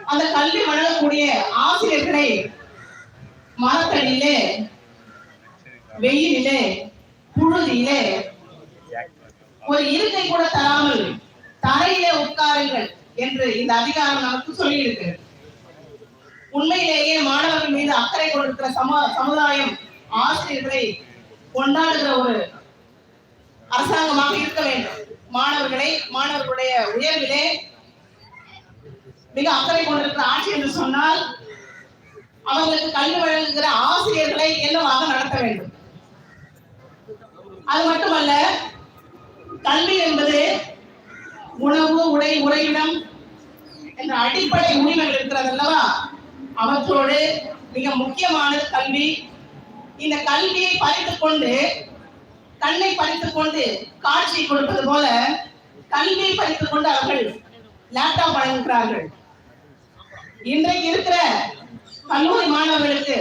அந்த கல்வி வழங்கக்கூடிய ஆசிரியர்களை மரத்தடியிலே, வெயிலிலே, புழுதியிலே ஒரு இருக்கை கூட தராமல் தரையிலே உட்காருங்கள் என்று இந்த அதிகாரம் நமக்கு சொல்லி இருக்கு. உண்மையிலேயே மாணவர்கள் மீது அக்கறை கொடுக்கிற சமுதாயம் ஆசிரியர்களை கொண்டாடுகிற ஒரு அரசாங்கமாக இருக்க வேண்டும். மாணவர்களுடைய உயர்விலே மிக அக்கறை கொண்டிருக்கிற ஆட்சி என்று சொன்னால் அவர்களுக்கு கல்வி வழங்குகிற ஆசிரியர்களை என்னவாக நடத்த வேண்டும். அது மட்டுமல்ல, கல்வி என்பது உணவு, உடை, உறைவிடம் என்ற அடிப்படை உரிமைகள் இருக்கிறது அல்லவா? அவற்றோடு மிக முக்கியமானது கல்வி. இந்த கல்வியை பறித்துக் கொண்டு, கண்ணை பறித்துக் கொண்டு காட்சி கொடுப்பது போல கல்வியை பறித்துக் கொண்டு அவர்கள் லேப்டாப் வழங்குகிறார்கள். இன்றைக்கு இருக்கிற கல்லூரி மாணவர்களுக்கு